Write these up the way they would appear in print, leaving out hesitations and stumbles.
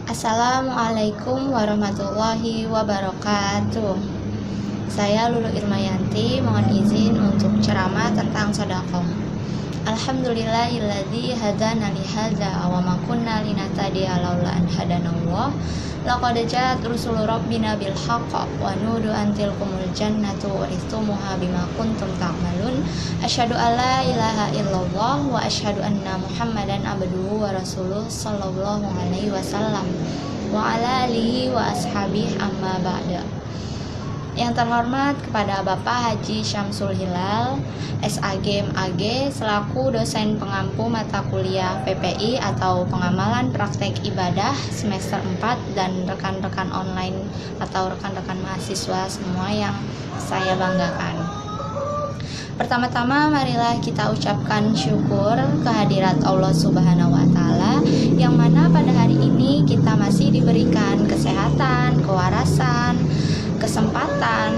Assalamualaikum warahmatullahi wabarakatuh. Saya Lulu Irmayanti, mohon izin untuk ceramah tentang sedekah. Alhamdulillahilladzi hadana li hadza wa ma kunna linahtadiya laula an hadanallah. Laqad ja'at rusulu rabbina bil haqq wa nudu an tilkumul jannatu uristumuha bima kuntum ta'malun. Asyhadu an la ilaha illallah wa asyhadu anna Muhammadan abduhu wa rasuluh sallallahu alaihi wasallam wa ala alihi wa ashabihi amma ba'da. Yang terhormat kepada Bapak Haji Syamsul Hilal, SAG MAG, selaku dosen pengampu mata kuliah PPI atau Pengamalan Praktek Ibadah semester 4, dan rekan-rekan online atau rekan-rekan mahasiswa semua yang saya banggakan. Pertama-tama marilah kita ucapkan syukur kehadirat Allah Subhanahu wa Ta'ala, yang mana pada hari ini kita masih diberikan kesehatan, kewarasan, kesempatan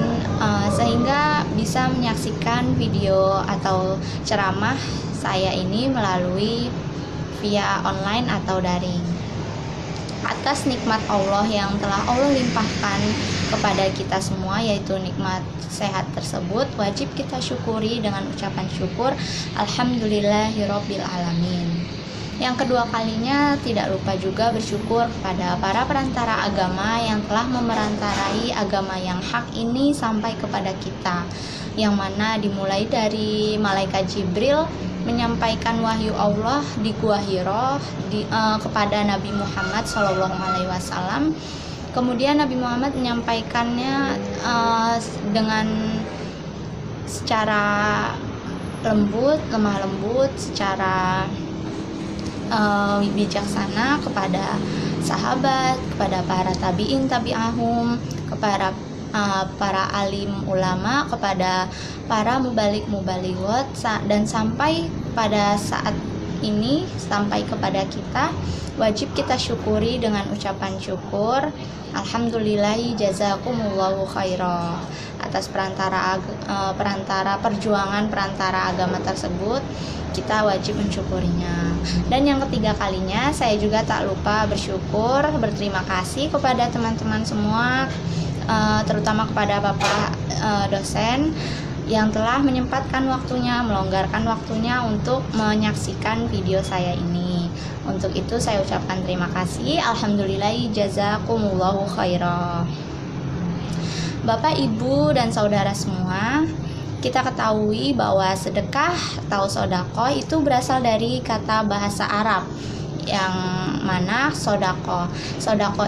sehingga bisa menyaksikan video atau ceramah saya ini melalui via online atau daring. Atas nikmat Allah yang telah Allah limpahkan kepada kita semua, yaitu nikmat sehat tersebut, wajib kita syukuri dengan ucapan syukur alhamdulillahirabbil alamin. Yang kedua kalinya, tidak lupa juga bersyukur kepada para perantara agama yang telah memerantarai agama yang hak ini sampai kepada kita, yang mana dimulai dari malaikat Jibril menyampaikan wahyu Allah di Gua Hiro kepada Nabi Muhammad SAW. Kemudian Nabi Muhammad menyampaikannya dengan secara lemah lembut, secara bijaksana kepada sahabat, kepada para tabi'in tabi'ahum, kepada para alim ulama, kepada para mubalik-mubalighot, dan sampai pada saat ini sampai kepada kita, wajib kita syukuri dengan ucapan syukur alhamdulillahi jazakumullahu khairah atas perantara agama tersebut. Kita wajib mensyukurinya. Dan yang ketiga kalinya, saya juga tak lupa bersyukur, berterima kasih kepada teman-teman semua, terutama kepada Bapak dosen yang telah menyempatkan waktunya, melonggarkan waktunya untuk menyaksikan video saya ini. Untuk itu saya ucapkan terima kasih. Alhamdulillahi jazakumullahu khairah. Bapak, Ibu, dan saudara semua, kita ketahui bahwa sedekah atau sodako itu berasal dari kata bahasa Arab, yang mana sodako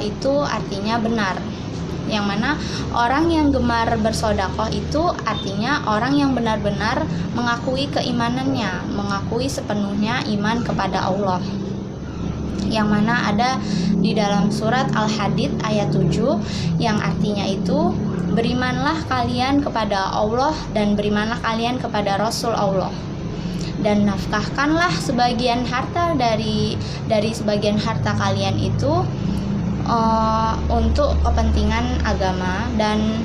itu artinya benar, yang mana orang yang gemar bersodakoh itu artinya orang yang benar-benar mengakui keimanannya, mengakui sepenuhnya iman kepada Allah, yang mana ada di dalam surat Al-Hadid ayat 7, yang artinya itu berimanlah kalian kepada Allah dan berimanlah kalian kepada Rasul Allah, dan nafkahkanlah sebagian harta dari sebagian harta kalian itu untuk kepentingan agama. Dan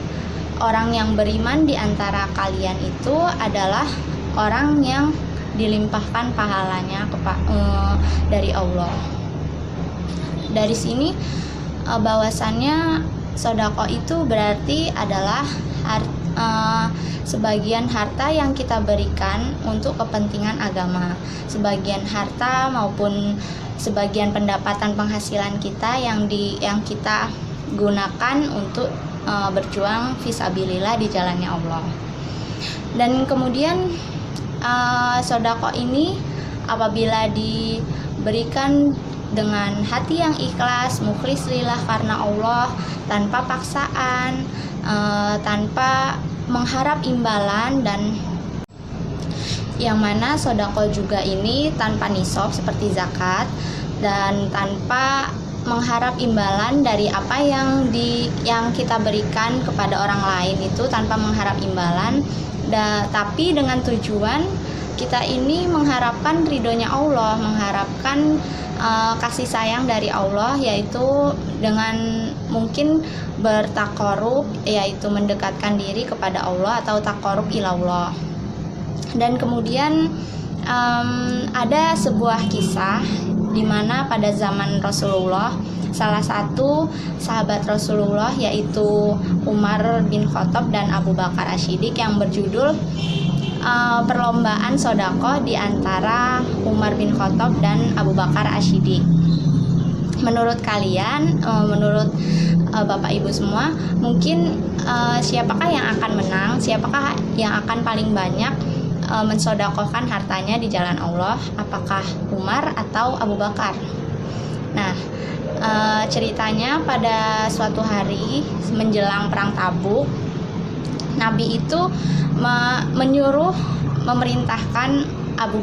orang yang beriman di antara kalian itu adalah orang yang dilimpahkan pahalanya dari Allah. Dari sini bahwasannya sodako itu berarti adalah sebagian harta yang kita berikan untuk kepentingan agama, sebagian harta maupun sebagian pendapatan penghasilan kita yang kita gunakan untuk berjuang fisabilillah di jalannya Allah. Dan kemudian sodako ini apabila diberikan dengan hati yang ikhlas, mukhlis lillah karena Allah, tanpa paksaan, tanpa mengharap imbalan, dan yang mana sodako juga ini tanpa nisab seperti zakat, dan tanpa mengharap imbalan dari apa yang kita berikan kepada orang lain, itu tanpa mengharap imbalan, tapi dengan tujuan kita ini mengharapkan ridhonya Allah, mengharapkan kasih sayang dari Allah, yaitu dengan mungkin bertakorub, yaitu mendekatkan diri kepada Allah atau takorub ilallah. Dan kemudian ada sebuah kisah di mana pada zaman Rasulullah salah satu sahabat Rasulullah, yaitu Umar bin Khattab dan Abu Bakar Asy-Siddiq, yang berjudul perlombaan sodako di antara Umar bin Khattab dan Abu Bakar Asy-Siddiq. Menurut kalian, menurut Bapak Ibu semua, mungkin siapakah yang akan menang, siapakah yang akan paling banyak mensodakohkan hartanya di jalan Allah? Apakah Umar atau Abu Bakar? Nah, ceritanya pada suatu hari menjelang perang Tabuk, Nabi itu memerintahkan Abu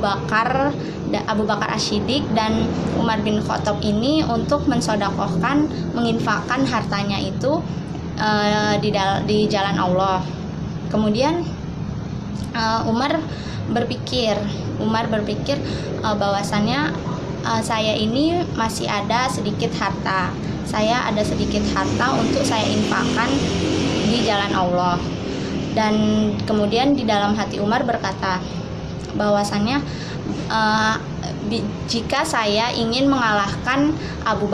Bakar Asy-Siddiq dan Umar bin Khattab ini untuk mensodakohkan, menginfakkan hartanya itu di jalan Allah. Kemudian Umar berpikir bahwasannya saya ini masih ada sedikit harta. Saya ada sedikit harta untuk saya infakkan di jalan Allah. Dan kemudian di dalam hati Umar berkata bahwasannya jika saya ingin mengalahkan Abu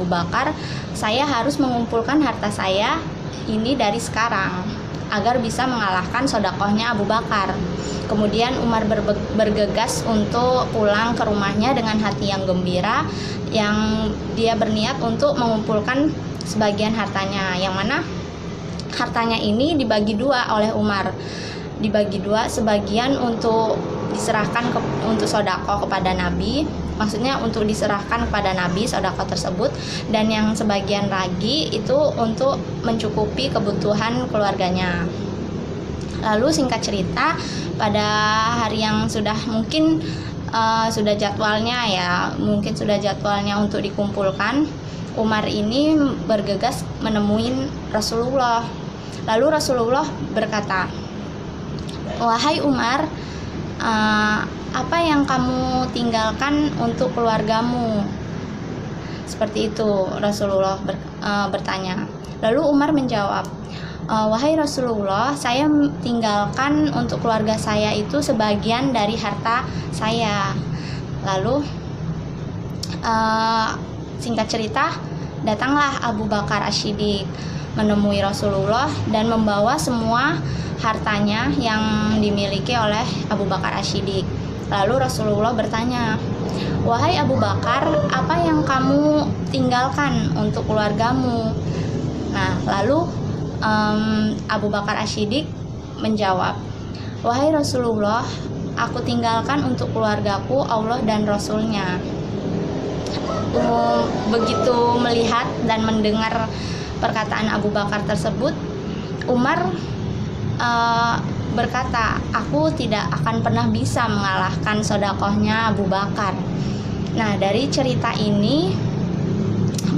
Bakar, saya harus mengumpulkan harta saya ini dari sekarang agar bisa mengalahkan sodakohnya Abu Bakar. Kemudian Umar bergegas untuk pulang ke rumahnya dengan hati yang gembira, yang dia berniat untuk mengumpulkan sebagian hartanya, yang mana hartanya ini dibagi dua oleh Umar. Sebagian untuk diserahkan untuk sodako kepada Nabi, maksudnya untuk diserahkan kepada Nabi sodako tersebut, dan yang sebagian lagi itu untuk mencukupi kebutuhan keluarganya. Lalu singkat cerita, pada hari yang sudah sudah jadwalnya untuk dikumpulkan, Umar ini bergegas menemui Rasulullah. Lalu Rasulullah berkata, "Wahai Umar, apa yang kamu tinggalkan untuk keluargamu?" Seperti itu Rasulullah bertanya. Lalu Umar menjawab, "Wahai Rasulullah, saya tinggalkan untuk keluarga saya itu sebagian dari harta saya." Lalu singkat cerita, datanglah Abu Bakar Asy-Siddiq menemui Rasulullah dan membawa semua hartanya yang dimiliki oleh Abu Bakar Asy-Siddiq. Lalu Rasulullah bertanya, "Wahai Abu Bakar, apa yang kamu tinggalkan untuk keluargamu?" Nah, lalu Abu Bakar Asy-Siddiq menjawab, "Wahai Rasulullah, aku tinggalkan untuk keluargaku Allah dan Rasulnya." Begitu melihat dan mendengar perkataan Abu Bakar tersebut, Umar berkata, "Aku tidak akan pernah bisa mengalahkan sodakohnya Abu Bakar." Nah, dari cerita ini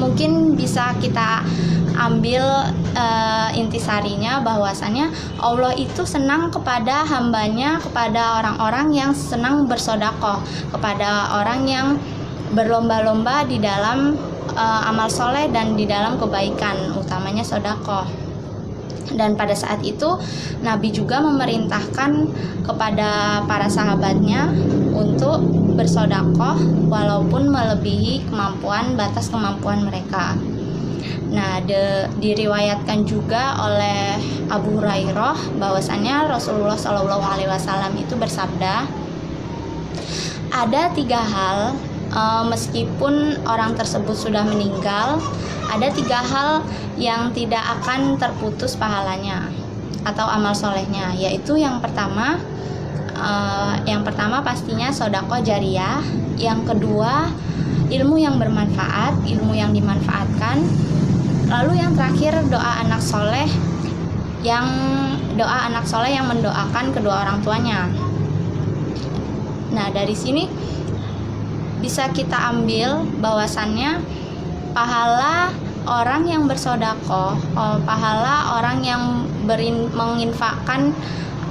mungkin bisa kita ambil intisarinya bahwasannya Allah itu senang kepada hambanya, kepada orang-orang yang senang bersodakoh, kepada orang yang berlomba-lomba di dalam amal soleh dan di dalam kebaikan, utamanya sodakoh. Dan pada saat itu Nabi juga memerintahkan kepada para sahabatnya untuk bersodakoh walaupun melebihi batas kemampuan mereka. Nah, diriwayatkan juga oleh Abu Hurairah bahwasannya Rasulullah SAW itu bersabda, "Ada 3 hal, meskipun orang tersebut sudah meninggal, ada 3 hal yang tidak akan terputus pahalanya atau amal solehnya, yaitu yang pertama pastinya sodako jariyah, yang kedua ilmu yang bermanfaat, ilmu yang dimanfaatkan, lalu yang terakhir doa anak soleh yang mendoakan kedua orang tuanya." Nah, dari sini bisa kita ambil bahwasannya pahala orang yang bersodakoh, pahala orang yang menginfakkan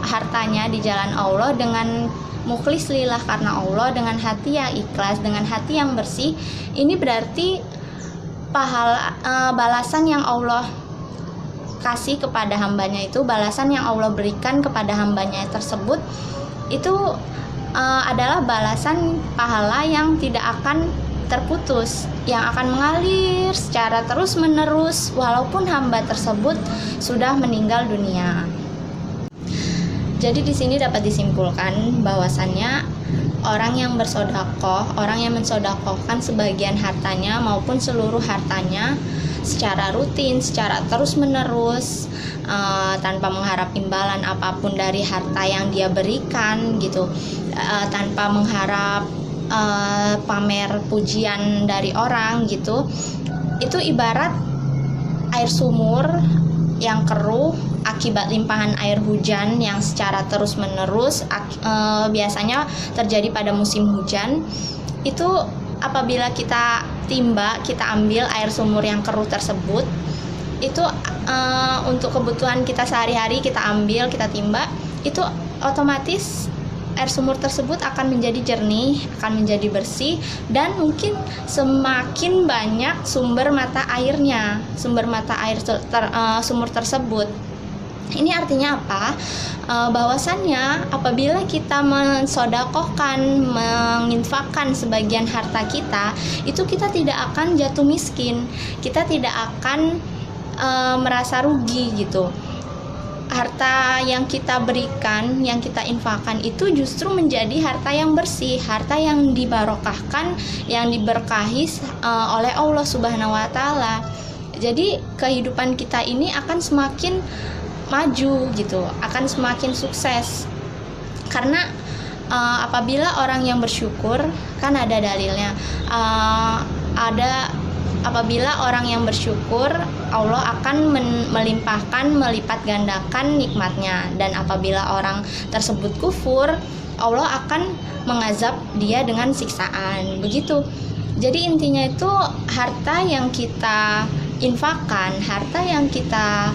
hartanya di jalan Allah dengan mukhlis lillah karena Allah, dengan hati yang ikhlas, dengan hati yang bersih, ini berarti pahala balasan yang Allah kasih kepada hambanya itu, balasan yang Allah berikan kepada hambanya tersebut itu adalah balasan pahala yang tidak akan terputus, yang akan mengalir secara terus-menerus walaupun hamba tersebut sudah meninggal dunia. Jadi di sini dapat disimpulkan bahwasannya orang yang bersedekah, orang yang mensedekahkan sebagian hartanya maupun seluruh hartanya secara rutin, secara terus-menerus, tanpa mengharap imbalan apapun dari harta yang dia berikan gitu, tanpa mengharap pamer pujian dari orang gitu, itu ibarat air sumur yang keruh akibat limpahan air hujan yang secara terus-menerus biasanya terjadi pada musim hujan. Itu apabila kita timba, kita ambil air sumur yang keruh tersebut, itu untuk kebutuhan kita sehari-hari kita ambil, kita timba, itu otomatis air sumur tersebut akan menjadi jernih, akan menjadi bersih, dan mungkin semakin banyak sumber mata airnya, sumber mata air sumur tersebut. Ini artinya apa? Bahwasannya apabila kita mensedekahkan, menginfakkan sebagian harta kita, itu kita tidak akan jatuh miskin, kita tidak akan merasa rugi gitu. Harta yang kita berikan, yang kita infakkan itu justru menjadi harta yang bersih, harta yang dibarokahkan, yang diberkahi oleh Allah Subhanahu wa Ta'ala. Jadi kehidupan kita ini akan semakin maju gitu, akan semakin sukses. Karena apabila orang yang bersyukur, kan ada dalilnya, apabila orang yang bersyukur, Allah akan melimpahkan, melipat gandakan nikmatnya. Dan apabila orang tersebut kufur, Allah akan mengazab dia dengan siksaan. Begitu. Jadi intinya itu harta yang kita infakkan, harta yang kita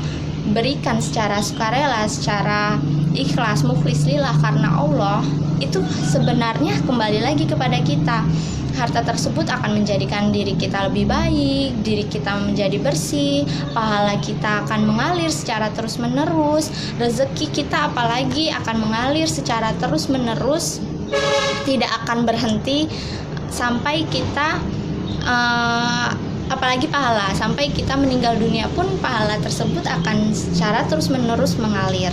berikan secara sukarela, secara ikhlas, mukhlis lillah karena Allah, itu sebenarnya kembali lagi kepada kita. Harta tersebut akan menjadikan diri kita lebih baik, diri kita menjadi bersih, pahala kita akan mengalir secara terus-menerus, rezeki kita apalagi akan mengalir secara terus-menerus, tidak akan berhenti sampai kita apalagi pahala, sampai kita meninggal dunia pun pahala tersebut akan secara terus-menerus mengalir.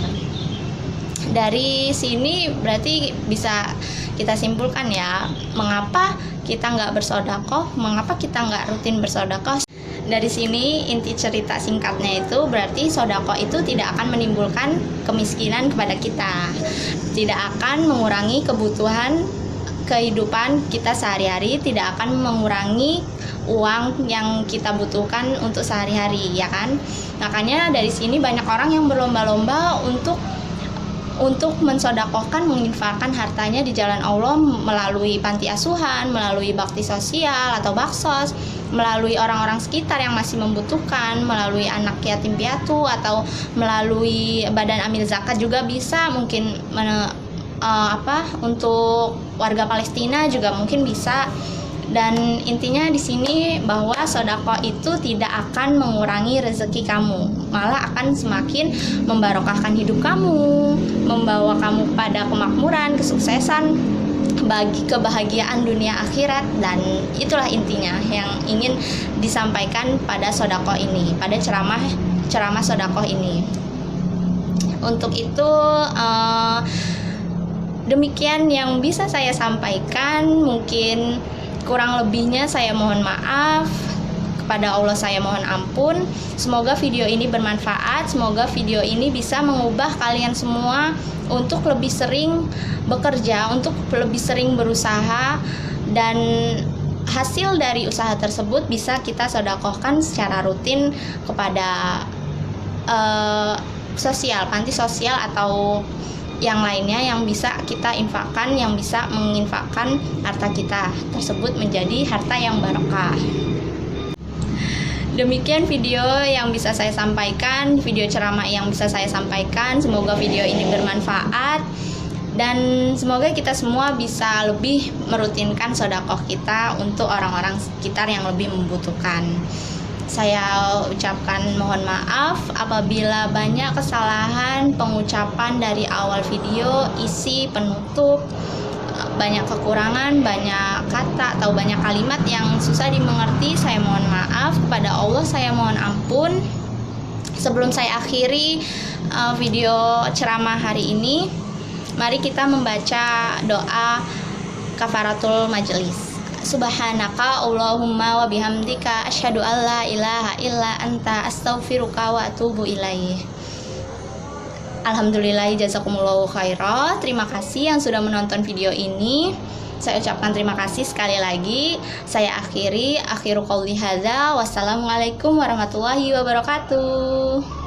Dari sini berarti bisa kita simpulkan ya, mengapa kita nggak bersedekah, mengapa kita nggak rutin bersedekah. Dari sini inti cerita singkatnya itu berarti sedekah itu tidak akan menimbulkan kemiskinan kepada kita, tidak akan mengurangi kebutuhan kehidupan kita sehari-hari, tidak akan mengurangi uang yang kita butuhkan untuk sehari-hari, ya kan? Makanya dari sini banyak orang yang berlomba-lomba untuk mensedekahkan, menginfakkan hartanya di jalan Allah melalui panti asuhan, melalui bakti sosial atau baksos, melalui orang-orang sekitar yang masih membutuhkan, melalui anak yatim piatu, atau melalui badan amil zakat juga bisa, mungkin untuk warga Palestina juga mungkin bisa. Dan intinya di sini bahwa sedekah itu tidak akan mengurangi rezeki kamu, malah akan semakin membarokahkan hidup kamu, membawa kamu pada kemakmuran, kesuksesan, bagi kebahagiaan dunia akhirat. Dan itulah intinya yang ingin disampaikan pada sedekah ini, pada ceramah sedekah ini. Untuk itu demikian yang bisa saya sampaikan. Mungkin kurang lebihnya saya mohon maaf, kepada Allah saya mohon ampun. Semoga video ini bermanfaat, semoga video ini bisa mengubah kalian semua untuk lebih sering bekerja, untuk lebih sering berusaha, dan hasil dari usaha tersebut bisa kita sedekahkan secara rutin kepada sosial, panti sosial atau yang lainnya yang bisa kita infakkan, yang bisa menginfakkan harta kita tersebut menjadi harta yang barokah. Demikian video yang bisa saya sampaikan, video ceramah yang bisa saya sampaikan. Semoga video ini bermanfaat dan semoga kita semua bisa lebih merutinkan sedekah kita untuk orang-orang sekitar yang lebih membutuhkan. Saya ucapkan mohon maaf apabila banyak kesalahan pengucapan dari awal video, isi, penutup, banyak kekurangan, banyak kata atau banyak kalimat yang susah dimengerti, saya mohon maaf. Kepada Allah saya mohon ampun. Sebelum saya akhiri video ceramah hari ini, mari kita membaca doa kafaratul majelis. Subhanaka Allahumma wa bihamdika asyhadu an la ilaha illa anta astaghfiruka wa atubu ilaih. Alhamdulillah, jazakumullahu khairan. Terima kasih yang sudah menonton video ini. Saya ucapkan terima kasih sekali lagi. Saya akhiru qauli hadza. Wassalamualaikum warahmatullahi wabarakatuh.